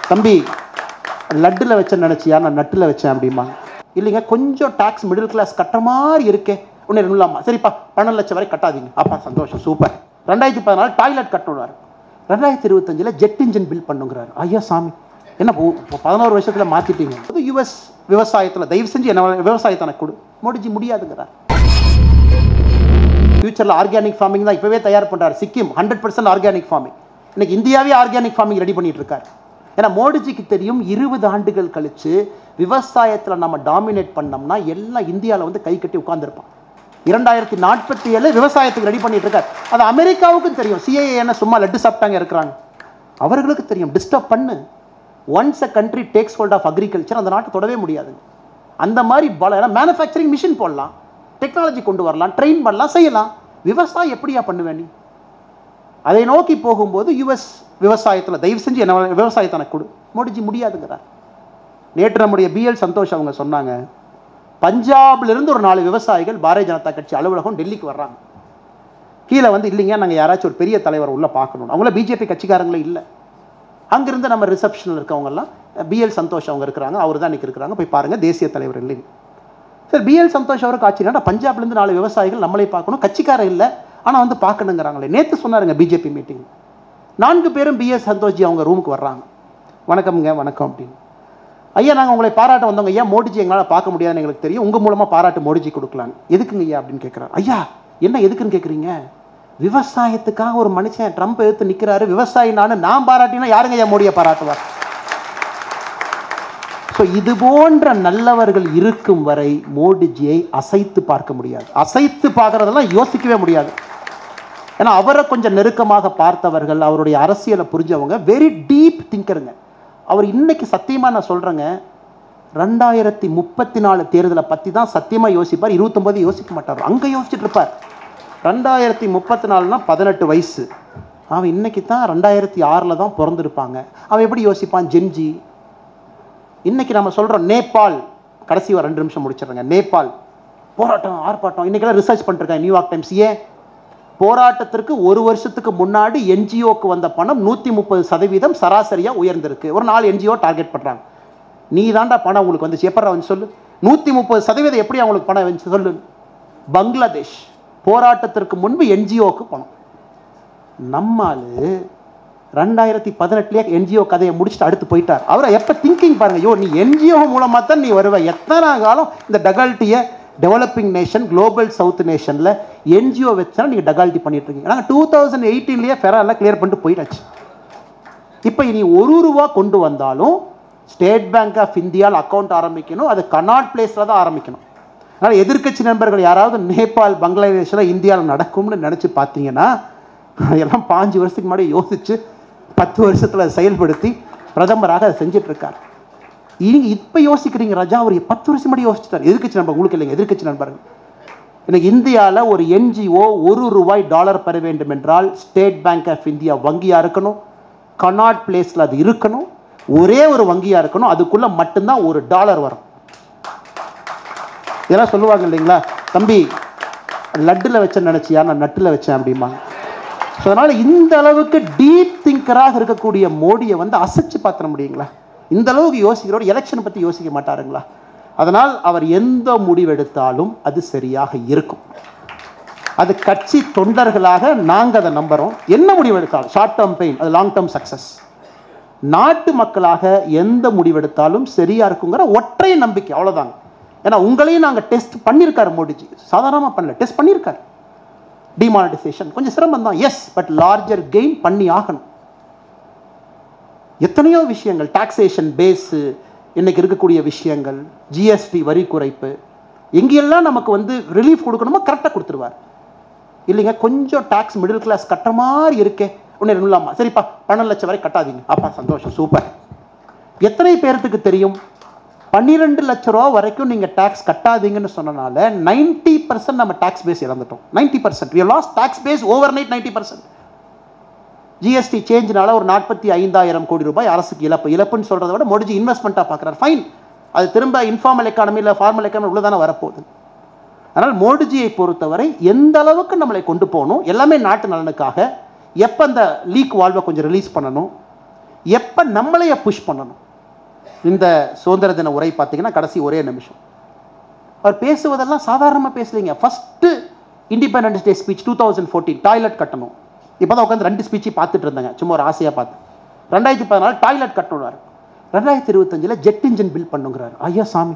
தம்பி லட்டில் வச்சேன்னு நினச்சியா, நான் நட்டில் வச்சேன் அப்படிமா. இல்லைங்க கொஞ்சம் டேக்ஸ் மிடில் கிளாஸ் கட்டுற மாதிரி இருக்கே, ஒன்று இல்லாமா, சரிப்பா 12 லட்சம் வரை கட்டாதீங்க. அப்பா சந்தோஷம், சூப்பர். 2014 டாய்லெட் கட்டணுவார், 2025 ஜெட் இன்ஜின் பில் பண்ணுங்கிறாரு. ஐயா சாமி, என்ன 11 வருஷத்தில் மாற்றிட்டீங்க. யுஎஸ் விவசாயத்தில் தயவு செஞ்சு என்ன விவசாயத்தை எனக்கு கொடு. மோடிஜி முடியாதுங்கிறார். ஃபியூச்சரில் ஆர்கானிக் ஃபார்மிங் தான் இப்போவே தயார் பண்ணுறாரு. Sikkim 100% organic farming. இன்னைக்கு இந்தியாவே ஆர்கானிக் ஃபார்மிங் ரெடி பண்ணிட்டு இருக்காரு. ஏன்னா மோடிஜிக்கு தெரியும் 20 ஆண்டுகள் கழிச்சு விவசாயத்தில் நம்ம டாமினேட் பண்ணோம்னா எல்லாம் இந்தியாவில் வந்து கை கட்டி உட்கார்ந்துருப்பான். 2047 விவசாயத்துக்கு ரெடி பண்ணிட்டு இருக்காரு. அது அமெரிக்காவுக்கும் தெரியும். சிஏஏ என்ன சும்மா லட்டு சாப்பிட்டாங்க இருக்கிறாங்க, அவர்களுக்கு தெரியும். டிஸ்டர்ப் பண்ணு, once a country takes hold of agriculture அந்த நாட்டை தொடவே முடியாது. அந்த மாதிரி பல மேனுஃபேக்சரிங் மிஷின் போடலாம், டெக்னாலஜி கொண்டு வரலாம், ட்ரெயின் பண்ணலாம், செய்யலாம். விவசாயம் எப்படியா பண்ணுவேன் நீ? அதை நோக்கி போகும்போது யுஎஸ் விவசாயத்தில் தயவு செஞ்சு என்ன விவசாயத்தை எனக்கு கொடு. மோடிஜி முடியாதுங்கிறார். நேற்று நம்முடைய பிஎல் சந்தோஷ் அவங்க சொன்னாங்க, பஞ்சாப்லேருந்து ஒரு 4 விவசாயிகள் பாரதிய ஜனதா கட்சி அலுவலகம் டெல்லிக்கு வர்றாங்க. கீழே வந்து இல்லைங்க நாங்கள் யாராச்சும் ஒரு பெரிய தலைவர் உள்ளே பார்க்கணும். அவங்கள பிஜேபி கட்சிக்காரங்களே இல்லை. அங்கிருந்து நம்ம ரிசப்ஷனில் இருக்கவங்கெல்லாம் பிஎல் சந்தோஷ் அவங்க இருக்கிறாங்க, அவர் தான் இன்றைக்கி இருக்கிறாங்க, போய் பாருங்கள் தேசிய தலைவர் இல்லைங்க. சரி, பிஎல் சந்தோஷ் அவருக்கு ஆச்சரியம்னா பஞ்சாப்லேருந்து 4 விவசாயிகள் நம்மளே பார்க்கணும், கட்சிக்காரர் இல்லை ஆனால் வந்து பார்க்கணுங்கிறாங்களே. நேற்று சொன்னாருங்க பிஜேபி மீட்டிங், 4 பேரும் பிஎஸ் சந்தோஷ்ஜி அவங்க ரூமுக்கு வர்றாங்க. வணக்கம்ங்க, வணக்கம் அப்படின்னு. ஐயா நாங்கள் உங்களை பாராட்ட வந்தவங்க ஐயா, மோடிஜி எங்களால் பார்க்க முடியாதுன்னு எங்களுக்கு தெரியும், உங்கள் மூலமாக பாராட்டு மோடிஜி கொடுக்கலான்னு. எதுக்குங்க ஐயா அப்படின்னு கேட்குறாரு. ஐயா என்ன எதுக்குன்னு கேட்குறீங்க? விவசாயத்துக்காக ஒரு மனுஷன் ட்ரம்ப் எதிர்த்து நிற்கிறாரு, விவசாயி நான் பாராட்டினா யாருங்க ஐயா மோடியை பாராட்டுவார்? ஸோ இது போன்ற நல்லவர்கள் இருக்கும் வரை மோடிஜியை அசைத்து பார்க்க முடியாது. அசைத்து பார்க்குறதெல்லாம் யோசிக்கவே முடியாது. ஏன்னா அவரை கொஞ்சம் நெருக்கமாக பார்த்தவர்கள், அவருடைய அரசியலை புரிஞ்சவங்க, வெரி டீப் திங்கருங்க. அவர் இன்னைக்கு சத்தியமாக நான் சொல்கிறேங்க, 2034 தேர்தலை பற்றி தான் சத்தியமாக யோசிப்பார். 29 யோசிக்க மாட்டார், அங்கே யோசிச்சுட்டு இருப்பார். 2034னா 18 வயசு. அவன் இன்னைக்கு தான் 2006 தான் பிறந்திருப்பாங்க. அவன் எப்படி யோசிப்பான்? ஜென்ஜி. இன்னைக்கு நம்ம சொல்கிறோம் நேபாள், கடைசி ஒரு 2 நிமிஷம் முடிச்சிடுறேங்க. நேபாள் போராட்டம் ஆர்ப்பாட்டம் இன்னைக்கெல்லாம் ரிசர்ச் பண்ணிருக்கேன் நியூயார்க் டைம்ஸ். ஏன் போராட்டத்திற்கு 1 வருஷத்துக்கு முன்னாடி என்ஜிஓக்கு வந்த பணம் 130% சராசரியாக உயர்ந்திருக்கு. ஒரு 4 என்ஜிஓ டார்கெட் பண்ணுறாங்க. நீ தாண்டா பணம் உங்களுக்கு வந்துச்சு, எப்போ வந்து சொல்லு. 130% எப்படி அவங்களுக்கு பணம் வந்துச்சு சொல்லு. பங்களாதேஷ் போராட்டத்திற்கு முன்பு என்ஜிஓக்கு பணம். நம்மால் 2018 என்ஜிஓ கதையை முடிச்சுட்டு அடுத்து போயிட்டார். அவரை எப்போ திங்கிங் பாருங்க, ஐயோ நீ என்ஜிஓ மூலமாக தான் நீ வருவ. எத்தனை காலம் இந்த டகால்ட்டியை டெவலப்பிங் நேஷன், குளோபல் சவுத் நேஷனில் என்ஜிஓ வச்சா நீங்கள் டகால்ட்டி பண்ணிட்டு இருக்கீங்க. நாங்கள் 2018 ஃபெராலாம் கிளியர் பண்ணிட்டு போயிட்டாச்சு. இப்போ இனி 1 ரூபா கொண்டு வந்தாலும் ஸ்டேட் பேங்க் ஆஃப் இந்தியாவில் அக்கௌண்ட் ஆரம்பிக்கணும், அது கனாட் பிளேஸில் தான் ஆரம்பிக்கணும். அதனால் எதிர்க்கட்சி நண்பர்கள் யாராவது நேபாள், பங்களாதேஷில் இந்தியாவில் நடக்கும்னு நினச்சி பார்த்தீங்கன்னா எல்லாம் 5 வருஷத்துக்கு முன்னாடி யோசித்து 10 வருஷத்தில் செயல்படுத்தி பிரதமராக அதை செஞ்சிட்ருக்கார். நீங்கள் இப்போ யோசிக்கிறீங்க ராஜா, அவர் 10 வருஷம் முன்னாடி யோசிச்சுட்டார். எதிர்க்கட்சி நண்பர் உங்களுக்கு இல்லைங்க, எதிர்க்கட்சி நண்பர்கள். இன்னைக்கு இந்தியாவில் ஒரு என்ஜிஓ $1 பெற வேண்டும் என்றால் ஸ்டேட் பேங்க் ஆஃப் இந்தியா வங்கியாக இருக்கணும், கனாட் பிளேஸில் அது இருக்கணும், ஒரே ஒரு வங்கியாக இருக்கணும், அதுக்குள்ளே மட்டும்தான் $1 வரும். இதெல்லாம் சொல்லுவாங்க இல்லைங்களா, தம்பி லட்டில் வச்சேன்னு நினச்சியா, நான் நட்டில் வச்சேன் அப்படிமா. ஸோ அதனால் இந்த அளவுக்கு டீப் திங்கராக இருக்கக்கூடிய மோடியை வந்து அசைச்சு பார்த்துட முடியுங்களா? இந்த அளவுக்கு யோசிக்கிறவர் எலெக்ஷனை பற்றி யோசிக்க மாட்டாருங்களா? அதனால் அவர் எந்த முடிவெடுத்தாலும் அது சரியாக இருக்கும். அது கட்சி தொண்டர்களாக நாங்கள் அதை நம்புகிறோம். என்ன முடிவெடுத்தாலும் ஷார்ட் டேர்ம் பெயின், அது லாங் டேர்ம் சக்ஸஸ். நாட்டு மக்களாக எந்த முடிவெடுத்தாலும் சரியாக இருக்குங்கிற ஒற்றை நம்பிக்கை, அவ்வளோதாங்க. ஏன்னா உங்களையும் நாங்கள் டெஸ்ட் பண்ணியிருக்காரு மோடிஜி, சாதாரணமாக பண்ணல, டெஸ்ட் பண்ணியிருக்காரு. டிமானிட்டைசேஷன் கொஞ்சம் சிரமம் தான், எஸ், பட் லார்ஜர் கெயின் பண்ணி ஆகணும். எத்தனையோ விஷயங்கள், டாக்ஸேஷன் பேஸு, இன்றைக்கி இருக்கக்கூடிய விஷயங்கள், ஜிஎஸ்டி வரி குறைப்பு, எங்கெல்லாம் நமக்கு வந்து ரிலீஃப் கொடுக்கணுமோ கரெக்டாக கொடுத்துருவார். இல்லைங்க கொஞ்சம் டேக்ஸ் மிடில் கிளாஸ் கட்டுற மாதிரி இருக்கே, ஒன்று இல்லாமா, சரிப்பா 12 லட்சம் வரை கட்டாதீங்க. அப்பா சந்தோஷம், சூப்பர். எத்தனை பேர்த்துக்கு தெரியும் 12 லட்ச ரூபா வரைக்கும் நீங்கள் டேக்ஸ் கட்டாதீங்கன்னு சொன்னனால 90% நம்ம டேக்ஸ் பேஸ் இழந்துட்டோம். 90% we lost tax base overnight 90%. GST சேஞ்சினால ஒரு 45,000 கோடி ரூபாய் அரசுக்கு இழப்புன்னு சொல்கிறத விட மோடிஜி இன்வெஸ்ட்மெண்ட்டாக பார்க்குறாரு. ஃபைன், அது திரும்ப இன்ஃபார்மல் எக்கானமி இல்லை ஃபார்மல் எக்கானமி உள்ள தானே வரப்போகுது. அதனால் மோடிஜியை பொறுத்தவரை எந்த அளவுக்கு நம்மளை கொண்டு போகணும், எல்லாமே நாட்டு நலனுக்காக. எப்போ அந்த லீக் வால்வை கொஞ்சம் ரிலீஸ் பண்ணணும், எப்போ நம்மளையே புஷ் பண்ணணும். இந்த சுதந்திர தின உரை பார்த்தீங்கன்னா கடைசி ஒரே நிமிஷம் அவர் பேசுவதெல்லாம் சாதாரணமாக பேசலைங்க. First independence day speech 2014 toilet கட்டணும். இப்போ தான் உட்காந்து 2 ஸ்பீச்சு பார்த்துட்டு இருந்தாங்க, சும்மா ஒரு ஆசையாக பார்த்தேன். 2014 டாய்லெட் கட்டணும்னாரு. 2025 ஜெட் இன்ஜின் பில் பண்ணுங்கிறாரு. ஐயா சாமி,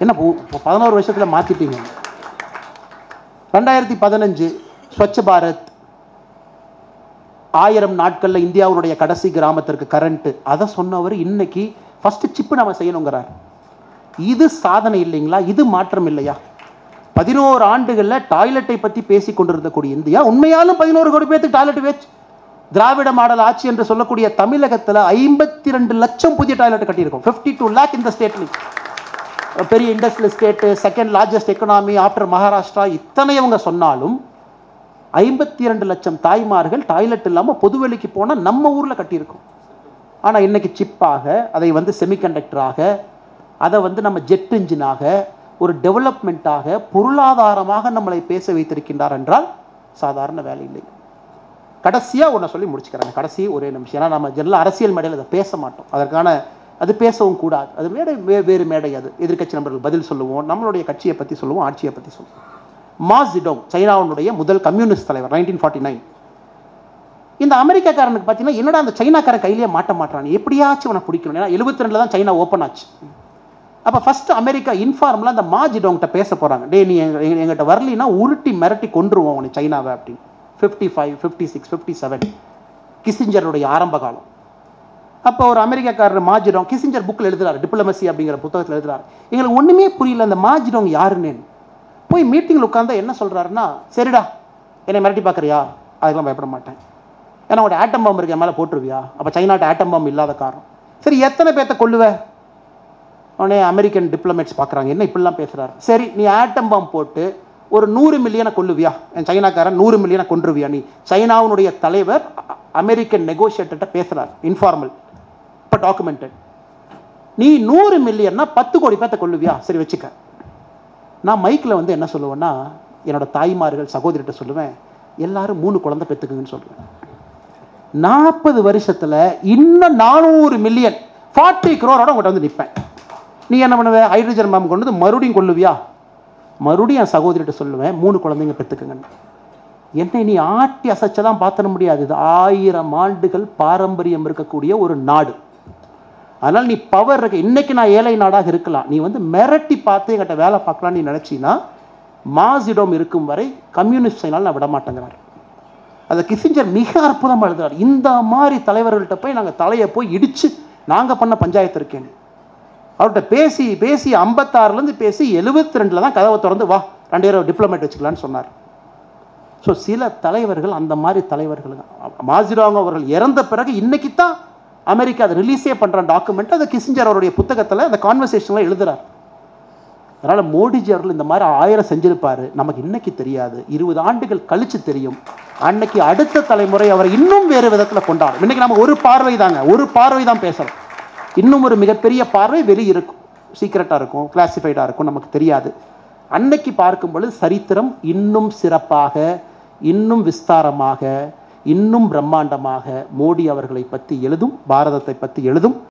என்ன 11 வருஷத்தில் மாற்றிட்டீங்க. 2015 ஸ்வச் பாரத், 1000 நாட்களில் இந்தியாவுடைய கடைசி கிராமத்திற்கு கரண்ட்டு, அதை சொன்னவர் இன்னைக்கு ஃபஸ்ட்டு சிப்பு நம்ம செய்யணுங்கிறார். இது சாதனை இல்லைங்களா? இது மாற்றம் இல்லையா? 11 ஆண்டுகளில் டாய்லெட்டை பற்றி பேசி கொண்டிருந்தக்கூடிய இந்தியா உண்மையாலும் 11 கோடி பேருக்கு டாய்லெட் வச்சு திராவிட மாடல் ஆட்சி என்று சொல்லக்கூடிய தமிழகத்தில் 52 லட்சம் புதிய டாய்லெட் கட்டியிருக்கோம். 52 lakh இந்த ஸ்டேட்லையும். பெரிய industrial state, second largest economy after Maharashtra, இத்தனை அவங்க சொன்னாலும் 52 லட்சம் தாய்மார்கள் டாய்லெட் இல்லாமல் பொதுவெளிக்கு போனால் நம்ம ஊரில் கட்டியிருக்கோம். ஆனால் இன்றைக்கி சிப்பாக, அதை செமிகண்டக்டராக, அதை நம்ம ஜெட் இன்ஜினாக, ஒரு டெவலப்மெண்ட்டாக, பொருளாதாரமாக நம்மளை பேச வைத்திருக்கின்றார் என்றால் சாதாரண வேலை இல்லை. கடைசியாக ஒன்றை சொல்லி முடிச்சுக்கிறாங்க, கடைசி ஒரே நிமிஷம். ஏன்னா நம்ம ஜெனரல் அரசியல் மேடையில் அதை பேச மாட்டோம், அதற்கான அது பேசவும் கூடாது. அது மேடை வேறு மேடை. அது எதிர்கட்சி நண்பர்கள் பதில் சொல்லுவோம், நம்மளுடைய கட்சியை பற்றி சொல்லுவோம், ஆட்சியை பற்றி சொல்லுவோம். மா ஜெடோங் சைனாவுடைய முதல் கம்யூனிஸ்ட் தலைவர் 1949. இந்த அமெரிக்காக்காரனுக்கு பார்த்தீங்கன்னா என்னடா அந்த சைனாக்காரன் கையிலேயே மாட்ட மாட்டான், எப்படியாச்சும் அவனை பிடிக்கணும். ஏன்னா 72 தான் சைனா ஓப்பன் ஆச்சு. அப்போ ஃபஸ்ட்டு அமெரிக்கா இன்ஃபார்மில் அந்த மா ஜெடோங்கிட்ட பேச போகிறாங்க. டே நீ எங்கிட்ட வரலின்னா உருட்டி மிரட்டி கொண்டுருவோம் உனக்கு சைனாவை அப்படின்னு. 55, 56, 57 கிசிஞ்சருடைய ஆரம்ப காலம். அப்போ ஒரு அமெரிக்காக்காரர் மா ஜெடோங் கிசிஞ்சர் புக்கில் எழுதுறாரு, டிப்ளமசி அப்படிங்கிற புத்தகத்தில் எழுதுறாரு. எங்களுக்கு ஒன்றுமே புரியல அந்த மா ஜெடோங் யாருன்னு. போய் மீட்டிங்கில் உட்காந்தா என்ன சொல்கிறாருன்னா, சரிடா என்னை மிரட்டி பார்க்குறியா, அதுக்கெல்லாம் பயப்பட மாட்டேன். ஏன்னா உங்களோட ஆட்டம் பாம்பு இருக்க மேலே போட்டுருவியா, அப்போ சைனாட்ட ஆட்டம் பாம்பு இல்லாத காரணம். சரி எத்தனை பேர்த்த கொல்லுவேன்? உடனே அமெரிக்கன் டிப்ளமேட்ஸ் பார்க்குறாங்க, என்ன இப்படிலாம் பேசுகிறாரு. சரி நீ ஆட்டம் பாம்பு போட்டு ஒரு 100 மில்லியனை கொல்லுவியா, என் சைனாக்காரன் 100 மில்லியனை கொன்றுவியா நீ? சைனாவுடைய தலைவர் அமெரிக்கன் நெகோசியேட்டர்கிட்ட பேசுகிறார், இன்ஃபார்மல், இப்போ டாக்குமெண்டட். நீ 100 மில்லியன்னா 10 கோடி பேர்த்த கொல்லுவியா? சரி வச்சுக்க. நான் மைக்கில் என்ன சொல்லுவேன்னா, என்னோட தாய்மார்கள் சகோதரிகிட்ட சொல்லுவேன், எல்லாரும் 3 குழந்தை பெற்றுக்குங்கன்னு சொல்லுவேன். 40 வருஷத்தில் இன்னும் 400 மில்லியன் 40 crore உங்கள்கிட்ட நிற்பேன். நீ என்ன பண்ணுவேன்? ஹைட்ரஜன் பாம்பு கொண்டு மறுபடியும் கொல்லுவியா? மறுபடியும் என் சகோதரிகிட்ட சொல்லுவேன், 3 குழந்தைங்க பெற்றுக்குங்கன்னு. என்னை நீ ஆட்டி அசைச்செல்லாம் பார்த்துட முடியாது. இது 1000 ஆண்டுகள் பாரம்பரியம் இருக்கக்கூடிய ஒரு நாடு. அதனால் நீ பவர் இருக்க. இன்றைக்கி நான் ஏழை நாடாக இருக்கலாம், நீ மிரட்டி பார்த்து என்கிட்ட வேலை பார்க்கலான்னு நீ நினச்சின்னா மா ஜெடோங் இருக்கும் வரை கம்யூனிஸ்ட் சைனால் நான் விட மாட்டேங்கிறார். அதை கிசிஞ்சர் மிக அற்புதமாக எழுதுறார். இந்த மாதிரி தலைவர்கள்ட்ட போய் நாங்கள் தலையை போய் இடித்து நாங்கள் பண்ண பஞ்சாயத்து இருக்கேன். அவர்கிட்ட பேசி பேசி 56 பேசி 72 தான் கதவை திறந்து வா 2 பேரும் டிப்ளமேட் வச்சுக்கலான்னு சொன்னார். ஸோ சில தலைவர்கள் அந்த மாதிரி தலைவர்கள். மா ஜெடோங் அவர்கள் இறந்த பிறகு இன்னைக்கு தான் அமெரிக்கா அதை ரிலீஸே பண்ணுற டாக்குமெண்ட், அதை கிசிஞ்சர் அவருடைய புத்தகத்தில் அந்த கான்வர்சேஷனில் எழுதுறார். அதனால் மோடிஜி அவர்கள் இந்த மாதிரி 1000 செஞ்சிருப்பார், நமக்கு இன்னைக்கு தெரியாது, 20 ஆண்டுகள் கழித்து தெரியும். அன்னைக்கு அடுத்த தலைமுறை அவர் இன்னும் வேறு விதத்தில் கொண்டாடும். இன்றைக்கி நம்ம ஒரு பார்வை தான் பேசுகிறோம். இன்னும் ஒரு மிகப்பெரிய பார்வை வெளியே இருக்கும், சீக்ரெட்டாக இருக்கும், கிளாசிஃபைடாக இருக்கும், நமக்கு தெரியாது. அன்னைக்கு பார்க்கும் பொழுது சரித்திரம் இன்னும் சிறப்பாக, இன்னும் விஸ்தாரமாக, இன்னும் பிரம்மாண்டமாக மோடி அவர்களை பற்றி எழுதும், பாரதத்தை பற்றி எழுதும்.